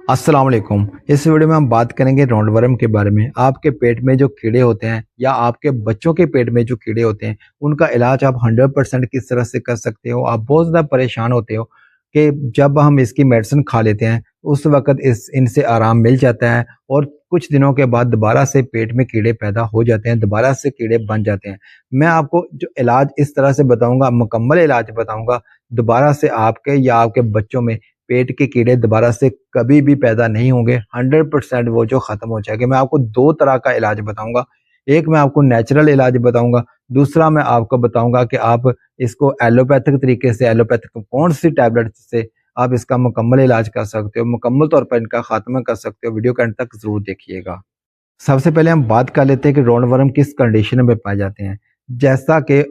अस्सलाम वालेकुम। इस वीडियो में हम बात करेंगे राउंडवॉर्म के बारे में। आपके पेट में जो कीड़े होते हैं या आपके बच्चों के पेट में जो कीड़े होते हैं, उनका इलाज आप 100% किस तरह से कर सकते हो। आप बहुत ज़्यादा परेशान होते हो कि जब हम इसकी मेडिसिन खा लेते हैं उस वक़्त इनसे आराम मिल जाता है और कुछ दिनों के बाद दोबारा से पेट में कीड़े पैदा हो जाते हैं, दोबारा से कीड़े बन जाते हैं। मैं आपको जो इलाज इस तरह से बताऊँगा, मुकम्मल इलाज बताऊँगा, दोबारा से आपके या आपके बच्चों में पेट के कीड़े दोबारा से कभी भी पैदा नहीं होंगे, 100% वो जो ख़त्म हो जाएँगे। मैं आपको 2 तरह का इलाज बताऊँगा। एक मैं आपको नेचुरल इलाज बताऊँगा, दूसरा मैं आपको बताऊँगा कि आप इसको एलोपैथिक तरीके से, एलोपैथिक कौन-सी टैबलेट से आप इसका मुकम्मल इलाज कर सकते हो, मुकम्मल तौर पर इनका ख़ात्मा कर सकते हो। वीडियो के अंत तक ज़रूर देखिएगा। सबसे पहले हम बात कर लेते हैं कि राउंडवॉर्म किस कंडीशन में पाए जाते हैं। जैसा कि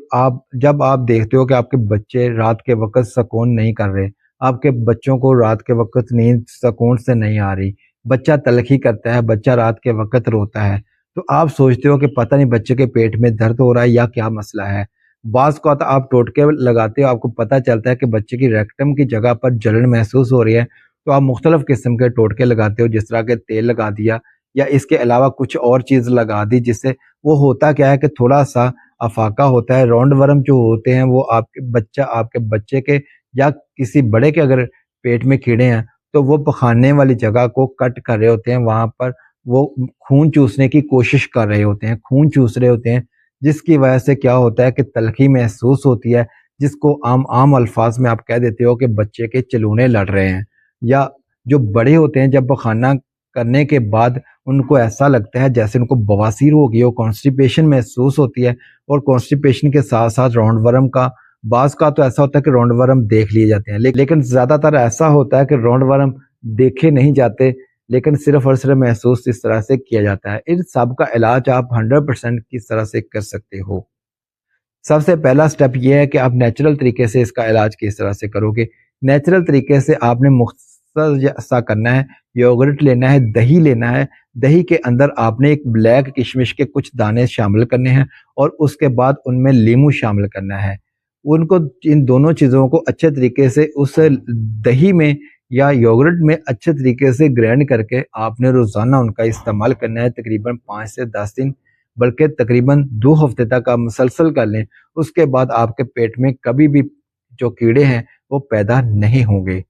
जब आप देखते हो कि आपके बच्चे रात के वक़्त सुकून नहीं कर रहे, आपके बच्चों को रात के वक़्त नींद सुकून से नहीं आ रही, बच्चा तलख़ी करता है, बच्चा रात के वक़्त रोता है, तो आप सोचते हो कि पता नहीं बच्चे के पेट में दर्द हो रहा है या क्या मसला है। बाज़ औक़ात आप टोटके लगाते हो, आपको पता चलता है कि बच्चे की रेक्टम की जगह पर जलन महसूस हो रही है, तो आप मुख्तलिफ़ किस्म के टोटके लगाते हो, जिस तरह के तेल लगा दिया या इसके अलावा कुछ और चीज़ लगा दी, जिससे वो होता क्या है कि थोड़ा-सा अफ़ाका होता है। राउंडवॉर्म जो होते हैं वो आपके बच्चे के या किसी बड़े के अगर पेट में कीड़े हैं, तो वो पखाने वाली जगह को कट कर रहे होते हैं, वहाँ पर वो खून चूसने की कोशिश कर रहे होते हैं, खून चूस रहे होते हैं, जिसकी वजह से क्या होता है कि तलख़ी महसूस होती है, जिसको आम अल्फ़ाज़ में आप कह देते हो कि बच्चे के चलूने लड़ रहे हैं। या जो बड़े होते हैं जब पखाना करने के बाद उनको ऐसा लगता है जैसे उनको बवासीर हो गई हो, कॉन्स्टिपेशन महसूस होती है और कॉन्स्टिपेशन के साथ-साथ राउंडवॉर्म का बाज़ का तो ऐसा होता है कि राउंडवॉर्म देख लिए जाते हैं। लेकिन ज़्यादातर ऐसा होता है कि राउंडवॉर्म देखे नहीं जाते, लेकिन सिर्फ़ और सिर्फ़ महसूस इस तरह से किया जाता है। इन सब का इलाज आप 100% किस तरह से कर सकते हो। सबसे पहला स्टेप ये है कि आप नेचुरल तरीके से इसका इलाज किस तरह से करोगे। नेचुरल तरीके से आपने मुख्तसर सा करना है, योगर्ट लेना है, दही लेना है, दही के अंदर आपने एक ब्लैक किशमिश के कुछ दाने शामिल करने हैं और उसके बाद उनमें लीमू शामिल करना है। उनको इन दोनों चीज़ों को अच्छे तरीके से उस दही में या योगर्ट में अच्छे तरीके से ग्राइंड करके आपने रोज़ाना उनका इस्तेमाल करना है, तकरीबन 5 से 10 दिन, बल्कि तकरीबन 2 हफ्ते तक आप मुसलसल कर लें। उसके बाद आपके पेट में कभी भी जो कीड़े हैं वो पैदा नहीं होंगे।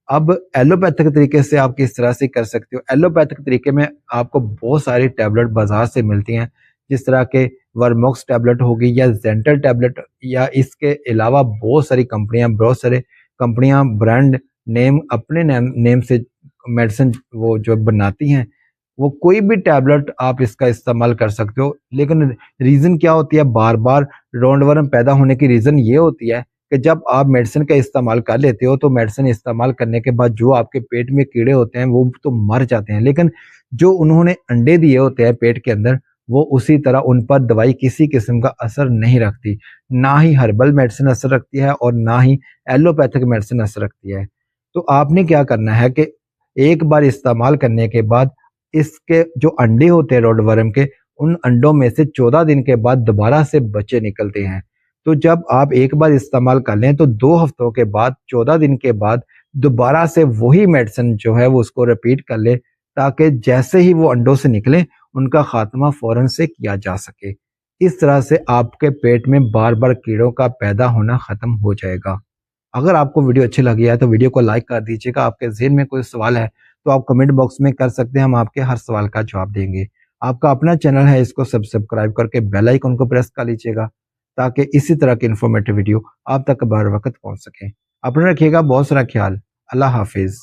अब एलोपैथिक तरीके से आप किस तरह से कर सकते हो। एलोपैथिक तरीके में आपको बहुत सारी टैबलेट बाज़ार से मिलती हैं, जिस तरह के वर्मोक्स टैबलेट होगी या ज़ेंटल टैबलेट, या इसके अलावा बहुत सारे कंपनियाँ ब्रांड नेम अपने नेम से मेडिसिन वो जो बनाती हैं, वो कोई भी टैबलेट आप इसका इस्तेमाल कर सकते हो। लेकिन रीज़न क्या होती है बार-बार राउंडवॉर्म पैदा होने की रीज़न ये होती है कि जब आप मेडिसिन का इस्तेमाल कर लेते हो, तो मेडिसिन इस्तेमाल करने के बाद जो आपके पेट में कीड़े होते हैं वो तो मर जाते हैं, लेकिन जो उन्होंने अंडे दिए होते हैं पेट के अंदर, वो उसी तरह उन पर दवाई किसी किस्म का असर नहीं रखती। ना ही हर्बल मेडिसिन असर रखती है और ना ही एलोपैथिक मेडिसिन असर रखती है। तो आपने क्या करना है कि एक बार इस्तेमाल करने के बाद इसके जो अंडे होते हैं राउंडवॉर्म के, उन अंडों में से 14 दिन के बाद दोबारा से बच्चे निकलते हैं। तो जब आप एक बार इस्तेमाल कर लें तो 2 हफ्तों के बाद, 14 दिन के बाद दोबारा से वही मेडिसिन जो है वो उसको रिपीट कर लें, ताकि जैसे ही वो अंडों से निकलें उनका खात्मा फ़ौरन से किया जा सके। इस तरह से आपके पेट में बार-बार कीड़ों का पैदा होना ख़त्म हो जाएगा। अगर आपको वीडियो अच्छी लगी है तो वीडियो को लाइक कर दीजिएगा। आपके ज़हन में कोई सवाल है तो आप कमेंट बॉक्स में कर सकते हैं, हम आपके हर सवाल का जवाब देंगे। आपका अपना चैनल है, इसको सब्सक्राइब करके बेल आइकन को प्रेस कर लीजिएगा, ताकि इसी तरह की इन्फॉर्मेटिव वीडियो आप तक बर वक़्त पहुँच सकें। अपना रखिएगा बहुत सारा ख्याल। अल्लाह हाफ़िज़।